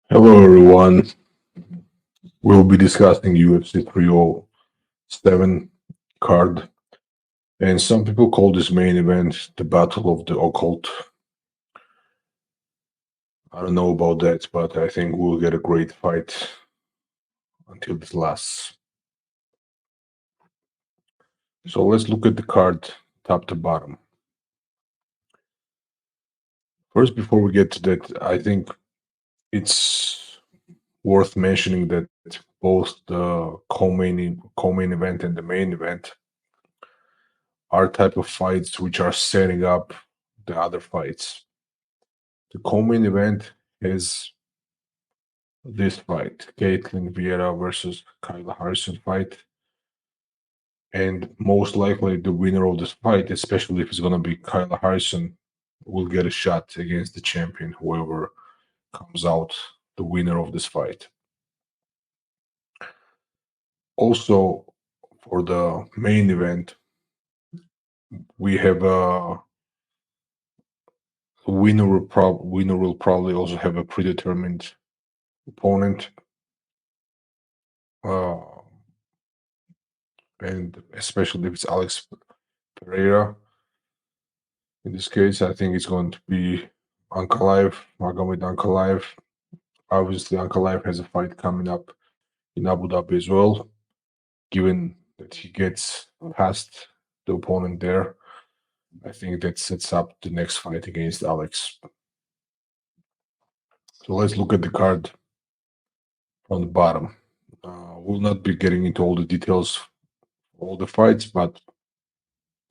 Hello, everyone. We'll be discussing UFC 307 card, and some people call this main event the Battle of the Occult. I don't know about that, but I think we'll get a great fight until this lasts. So let's look at the card top to bottom. First, before we get to that, I think it's worth mentioning that both the co-main event and the main event are type of fights which are setting up the other fights. The co-main event is this fight, Caitlin Vieira versus Kyla Harrison fight. And most likely the winner of this fight, especially if it's gonna be Kyla Harrison, will get a shot against the champion, whoever comes out the winner of this fight. Also, for the main event, we have a winner will probably also have a predetermined opponent. Uh, and especially if it's Alex Pereira. In this case, I think it's going to be Ankalaev, Magomed Ankalaev. Obviously, Ankalaev has a fight coming up in Abu Dhabi as well. Given that he gets past the opponent there, I think that sets up the next fight against Alex. So let's look at the card from the bottom. We'll not be getting into all the details, all the fights, but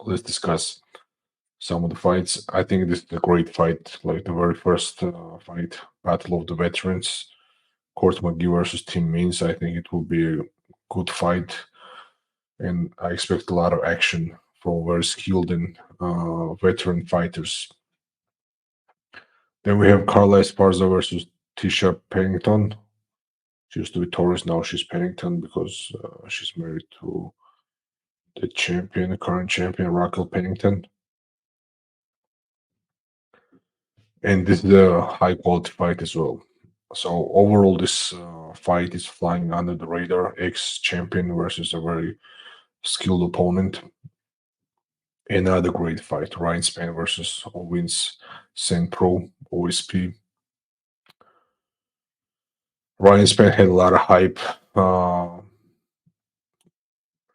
let's discuss some of the fights. I think this is a great fight, like the very first fight, Battle of the Veterans, Court McGee versus Tim Means. I think it will be a good fight, and I expect a lot of action from very skilled and veteran fighters. Then we have Carla Esparza versus Tisha Pennington. She used to be Torres, now she's Pennington because she's married to the champion, the current champion, Raquel Pennington. And this is a high quality fight as well. So overall, this fight is flying under the radar. Ex champion versus a very skilled opponent. Another great fight: Ryan Spann versus Owens Saint Pro OSP. Ryan Spann had a lot of hype,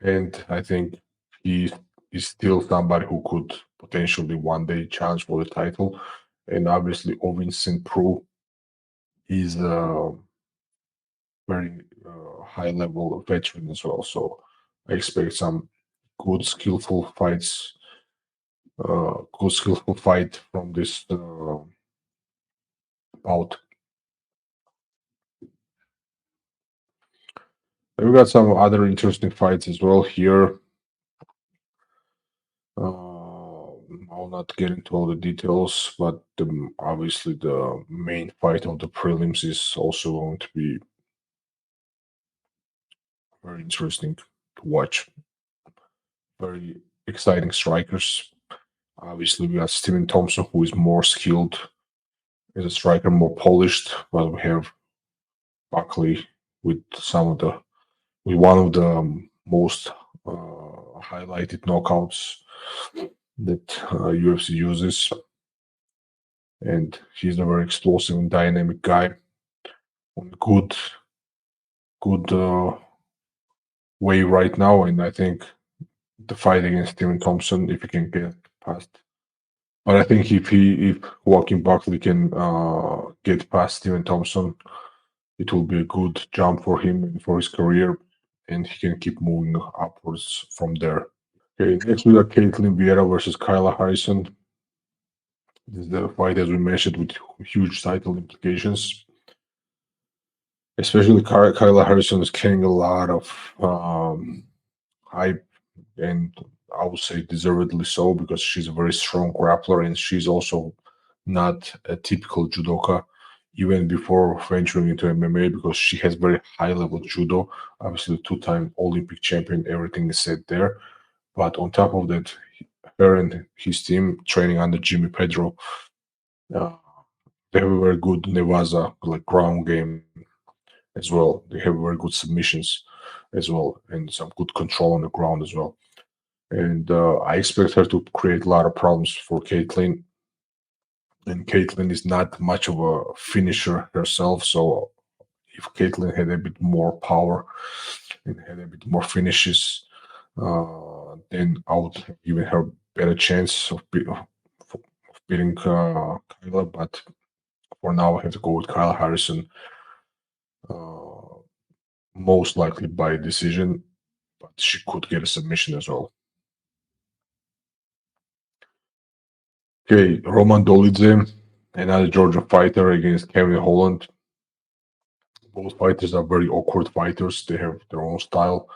and I think he is still somebody who could potentially one day challenge for the title. And obviously, Owens Saint Pro is very high level veteran as well. So I expect some good skillful fights, good skillful fight from this bout. And we got some other interesting fights as well here. I'll not get into all the details, but obviously the main fight of the prelims is also going to be very interesting to watch. Very exciting strikers. Obviously, we got Steven Thompson, who is more skilled as a striker, more polished, but we have Buckley with some of the with one of the most highlighted knockouts that UFC uses, and he's a very explosive and dynamic guy on good way right now. And I think the fight against Steven Thompson, if he can get past, but I think if Joaquin Buckley can get past Steven Thompson, it will be a good jump for him and for his career, and he can keep moving upwards from there. Okay, next we got Caitlin Vieira versus Kyla Harrison. This is the fight, as we mentioned, with huge title implications. Especially Kyla Harrison is carrying a lot of hype, and I would say deservedly so because she's a very strong grappler and she's also not a typical judoka even before venturing into MMA because she has very high level judo. Obviously, two-time Olympic champion, everything is said there. But on top of that, her and his team training under Jimmy Pedro, uh, they have a very good Nevada like ground game as well. They have very good submissions as well, and some good control on the ground as well. And I expect her to create a lot of problems for Caitlyn. And Caitlyn is not much of a finisher herself, so if Caitlyn had a bit more power and had a bit more finishes, then I would have given her better chance of beating Kyla. But for now, I have to go with Kyle Harrison, uh, most likely by decision, but she could get a submission as well. Okay, Roman Dolidze, another Georgian fighter against Kevin Holland. Both fighters are very awkward fighters. They have their own style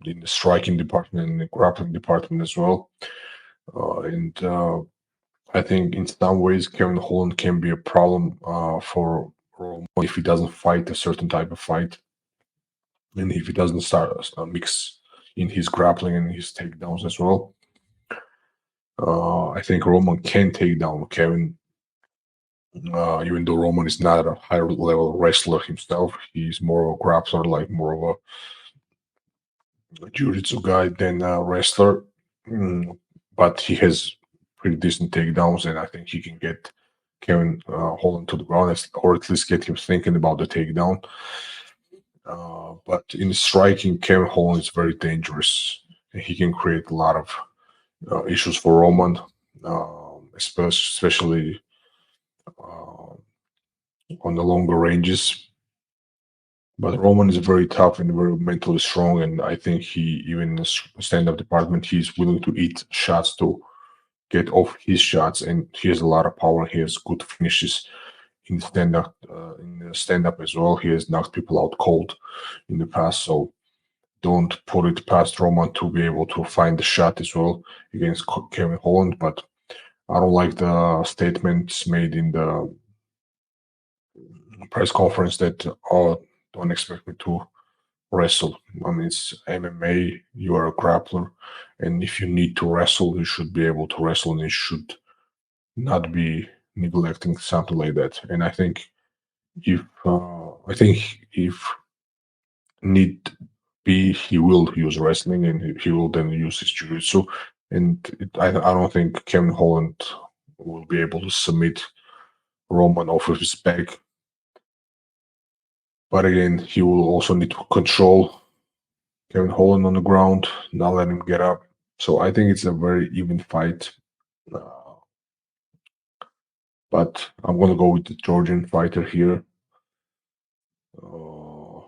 in the striking department and the grappling department as well. And I think in some ways Kevin Holland can be a problem for Roman if he doesn't fight a certain type of fight, and if he doesn't start mix in his grappling and his takedowns as well. I think Roman can take down Kevin, even though Roman is not a higher level wrestler himself. He's more of a grappler, like more of a jiu-jitsu guy than a wrestler. But he has pretty decent takedowns, and I think he can get Kevin Holland to the ground, or at least get him thinking about the takedown. But in striking, Kevin Holland is very dangerous. He can create a lot of issues for Roman, especially on the longer ranges. But Roman is very tough and very mentally strong, and I think he, even in the stand-up department, he's willing to eat shots to get off his shots, and he has a lot of power. He has good finishes in stand-up, as well. He has knocked people out cold in the past, so don't put it past Roman to be able to find the shot as well against Kevin Holland. But I don't like the statements made in the press conference that, oh, don't expect me to wrestle. I mean, it's MMA, you are a grappler, and if you need to wrestle, you should be able to wrestle, and you should not be neglecting something like that. And I think if need be, he will use wrestling, and he will then use his jiu-jitsu. And I don't think Kevin Holland will be able to submit Roman off of his back. But again, he will also need to control Kevin Holland on the ground, not let him get up. So I think it's a very even fight. Uh, but I'm going to go with the Georgian fighter here, uh,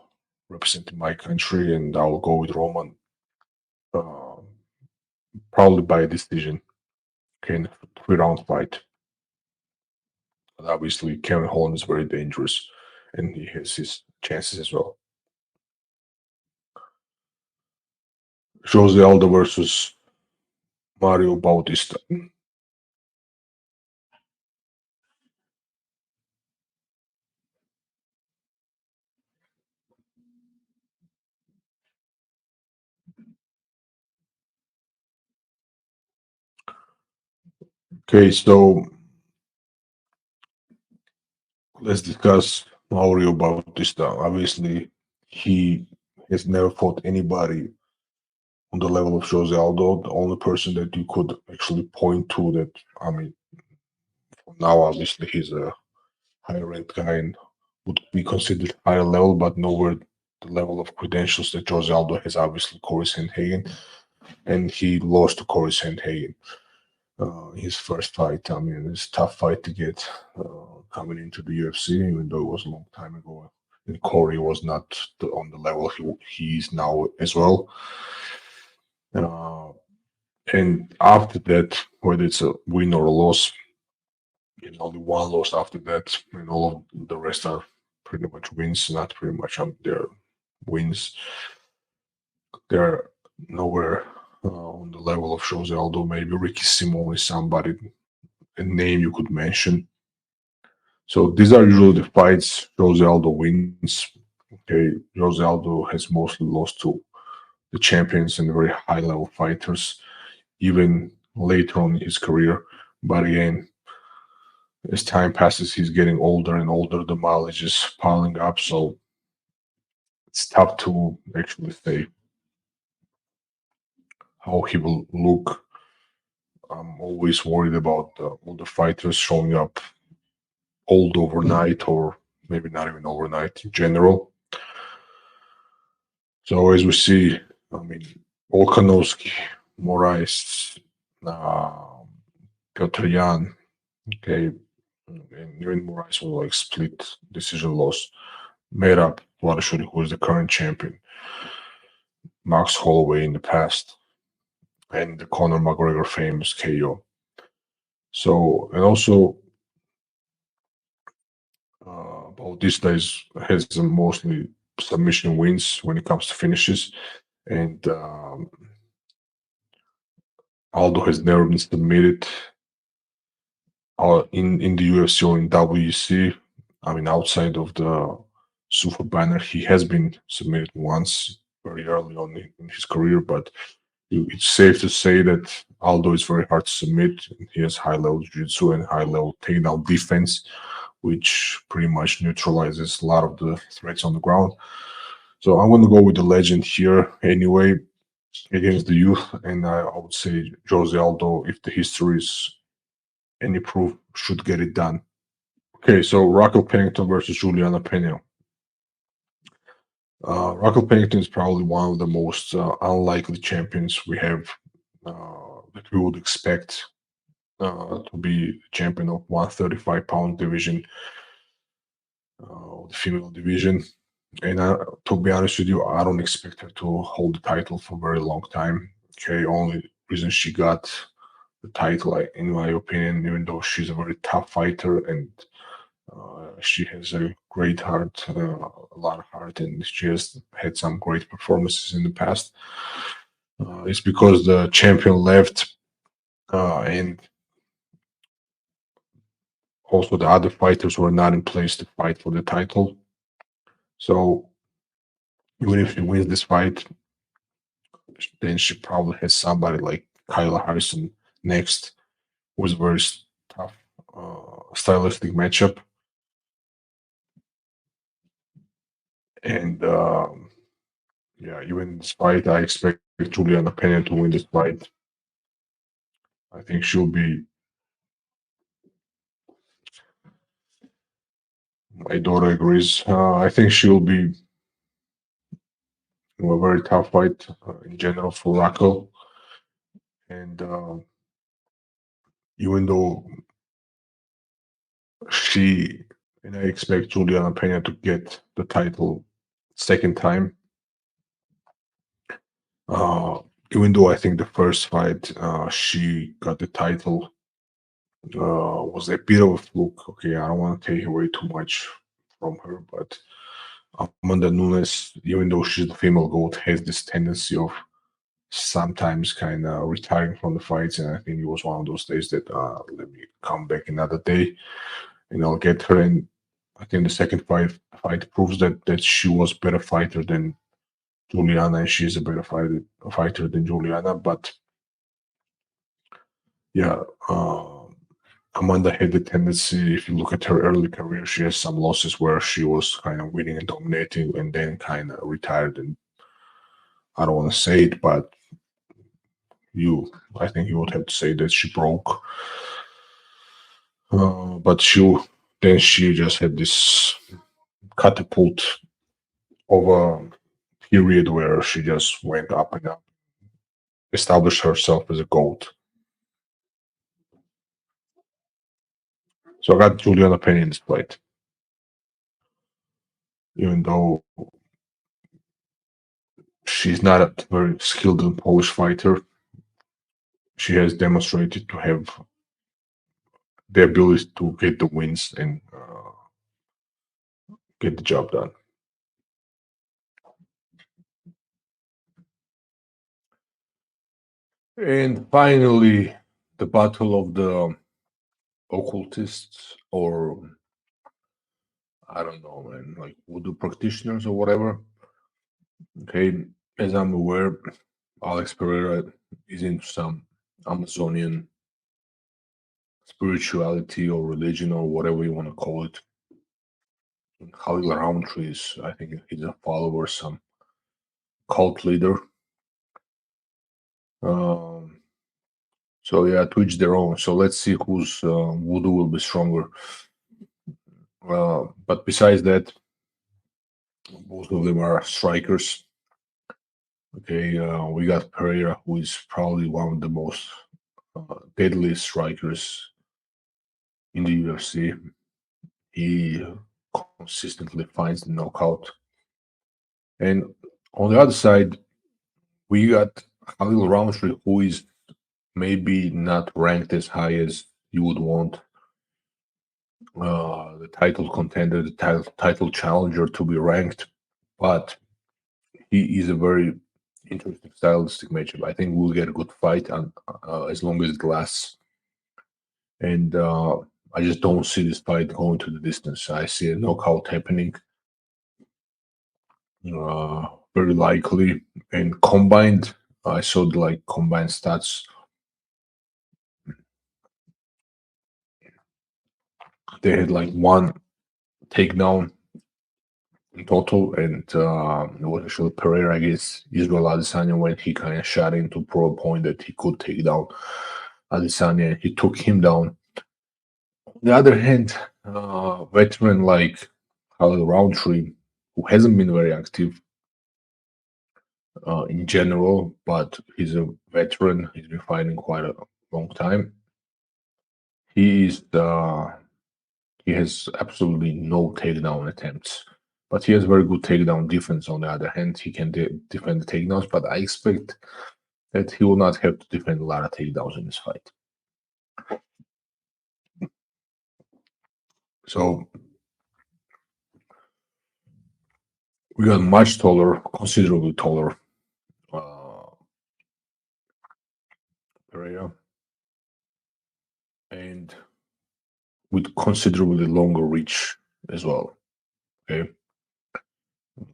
representing my country, and I'll go with Roman, uh, probably by decision. Okay, 3 round fight. But obviously, Kevin Holland is very dangerous, and he has his chances as well. Jose Aldo versus Mario Bautista. Okay, so let's discuss Mario Bautista. Obviously, he has never fought anybody on the level of Jose Aldo. The only person that you could actually point to that, I mean, for now, obviously, he's a higher ranked guy and would be considered higher level, but nowhere the level of credentials that Jose Aldo has, obviously, Corey Sandhagen. And he lost to Corey Sandhagen. His first fight. I mean, it's a tough fight to get coming into the UFC, even though it was a long time ago. And Corey was not on the level he is now as well. Uh, and after that, whether it's a win or a loss, only one loss after that, and all of the rest are pretty much wins. Not pretty much, they're wins. They're nowhere on the level of Jose Aldo. Maybe Ricky Simon is somebody, a name you could mention. So these are usually the fights Jose Aldo wins. Okay, Jose Aldo has mostly lost to the champions and very high level fighters, even later on in his career. But again, as time passes, he's getting older and older. The mileage is piling up, so it's tough to actually say how he will look. I'm always worried about all the fighters showing up old overnight, or maybe not even overnight in general. So as we see, I mean, Volkanovski, Moraes, uh, Petr Yan, okay, and even Moraes was like split decision loss. Made up Wadashuri, who is the current champion, Max Holloway in the past, and the Conor McGregor famous KO. So, and also Bautista has mostly submission wins when it comes to finishes, and Aldo has never been submitted in the UFC or in WEC. I mean, outside of the super banner, he has been submitted once very early on in his career, but it's safe to say that Aldo is very hard to submit. He has high level jiu-jitsu and high level takedown defense, which pretty much neutralizes a lot of the threats on the ground. So I'm going to go with the legend here anyway against the youth, and I would say Jose Aldo, if the history is any proof, should get it done. Okay, so Raquel Pennington versus Juliana Pena. Raquel Pennington is probably one of the most unlikely champions we have that we would expect to be champion of 135-pound division, the female division. And to be honest with you, I don't expect her to hold the title for a very long time. Okay, only reason she got the title, in my opinion, even though she's a very tough fighter and she has a great heart, a lot of heart, and she has had some great performances in the past. It's because the champion left, and also the other fighters were not in place to fight for the title. So even if she wins this fight, then she probably has somebody like Kyla Harrison next, who is a very tough, stylistic matchup. And yeah, even this fight, I expect Juliana Pena to win this fight. I think she'll be. My daughter agrees. I think she'll be a very tough fight in general for Raquel. And even though she and I expect Juliana Pena to get the title second time. Uh, Even though I think the first fight she got the title was a bit of a fluke. Okay, I don't want to take away too much from her, but Amanda Nunes, even though she's the female GOAT, has this tendency of sometimes kind of retiring from the fights. And I think it was one of those days that let me come back another day and I'll get her. And I think the second fight proves that she was a better fighter than Juliana, and she's a better fighter than Juliana. But yeah, Amanda had the tendency, if you look at her early career, she has some losses where she was kind of winning and dominating and then kind of retired. And I don't want to say it, but I think you would have to say that she broke. But she just had this catapult of a period where she just went up and up, established herself as a GOAT. So I got Juliana Pena in this fight, even though she's not a very skilled and polished fighter. She has demonstrated to have the ability to get the wins and get the job done. And finally, the battle of the occultists, or I don't know, man, like voodoo practitioners or whatever. Okay, as I'm aware, Alex Pereira is into some Amazonian spirituality or religion or whatever you want to call it. Khalil Rountree is, I think, he's a follower, some cult leader. Um, so yeah, to each their own. So let's see whose voodoo will be stronger. But besides that, both of them are strikers. Okay, we got Pereira, who is probably one of the most deadly strikers in the UFC. He consistently finds the knockout. And on the other side, we got Khalil Rountree, who is maybe not ranked as high as you would want the title contender, the title challenger to be ranked, but he is a very interesting stylistic matchup. I think we'll get a good fight, and as long as it lasts. And I just don't see this fight going to the distance. I see a knockout happening, very likely. And combined, I saw the combined stats. They had one takedown in total, and it was actually Pereira against Israel Adesanya when he kind of shot in to prove a point that he could take down Adesanya, and he took him down. On the other hand, veteran like Khalil Rountree, who hasn't been very active in general, but he's a veteran. He's been fighting quite a long time. He is he has absolutely no takedown attempts, but he has very good takedown defense. On the other hand, he can defend the takedowns, but I expect that he will not have to defend a lot of takedowns in this fight. So we got much taller, considerably taller Pereira, and with considerably longer reach as well. Okay,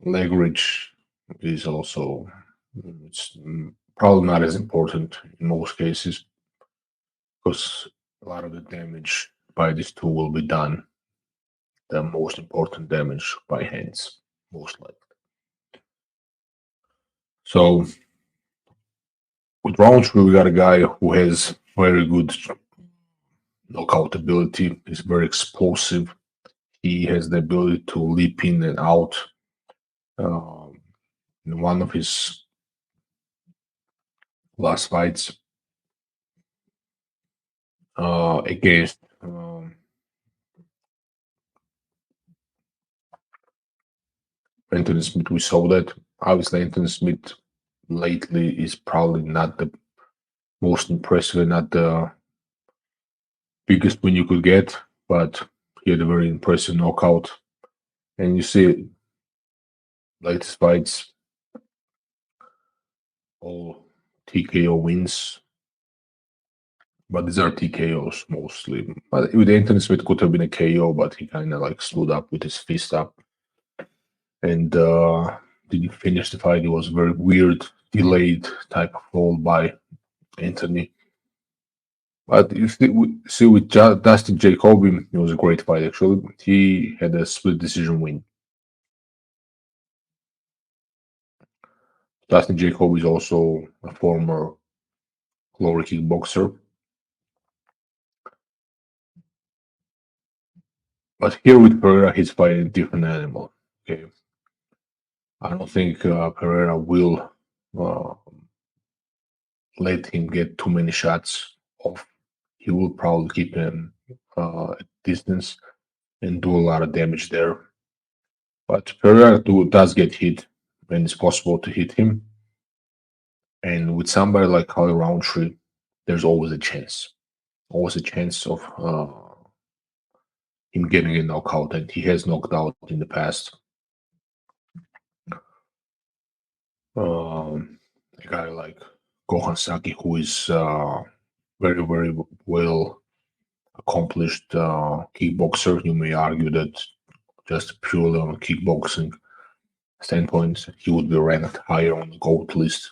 leg reach is also it's probably not as important in most cases because a lot of the damage by this tool will be done. The most important damage by hands, most likely. So with Rountree, we got a guy who has very good knockout ability. He's very explosive. He has the ability to leap in and out. In one of his last fights against Anthony Smith, we saw that. Obviously, Anthony Smith lately is probably not the most impressive and not the biggest win you could get, but he had a very impressive knockout. And you see, latest fights, all TKO wins, but these are TKOs mostly. But with Anthony Smith, could have been a KO, but he kind of stood up with his fist up and didn't finish the fight. It was very weird, delayed type of fall by Anthony. But you see with Dustin Jacoby, it was a great fight actually. He had a split decision win. Dustin Jacoby is also a former glory kickboxer. But here with Pereira, he's fighting a different animal. Okay, I don't think Pereira will let him get too many shots off. He will probably keep him at distance and do a lot of damage there. But Pereira does get hit when it's possible to hit him. And with somebody like Khalil Rountree, there's always a chance. Always a chance of him getting a knockout. And he has knocked out in the past. A guy like Gohan Saki, who is very, very well accomplished kickboxer. You may argue that just purely on a kickboxing standpoint, he would be ranked higher on the GOAT list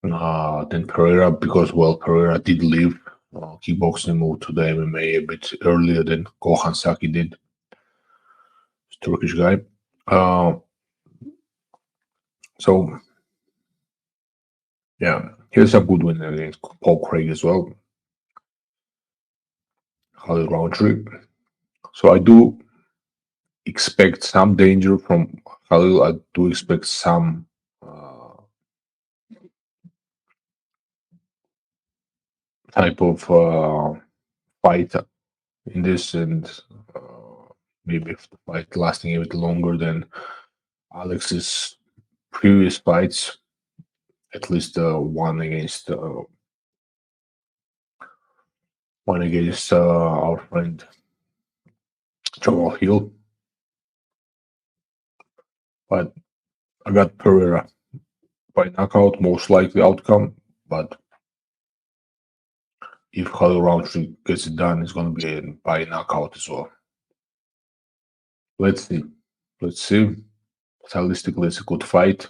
than Pereira because, well, Pereira did leave kickboxing moved to the MMA a bit earlier than Gohan Saki did. Turkish guy. So yeah, here's a good win against Paul Craig as well. Khalil Rountree. So I do expect some danger from Khalil. I do expect some type of fight in this, and maybe if the fight lasting a bit longer than Alex's previous fights, at least one against our friend Jamal Hill. But I got Pereira by knockout, most likely outcome. But if Khalil Rountree gets it done, it's going to be by knockout as well. Let's see. Let's see. Stylistically, it's a good fight,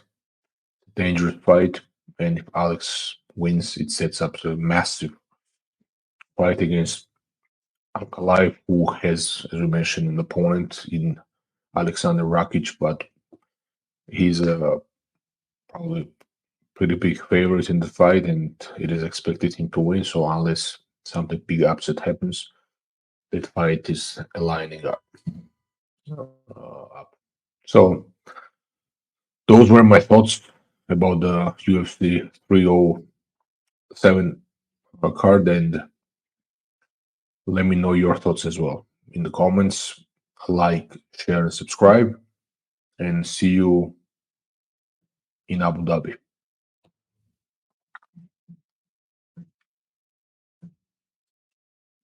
dangerous fight. And if Alex wins, it sets up a massive fight against Ankalaev, who has, as we mentioned, an opponent in Alexander Rakic, but he's probably pretty big favorite in the fight, and it is expected him to win. So unless something big upset happens, that fight is lining up. So those were my thoughts about the UFC 307 card, and let me know your thoughts as well in the comments. Like, share, and subscribe, and see you in Abu Dhabi.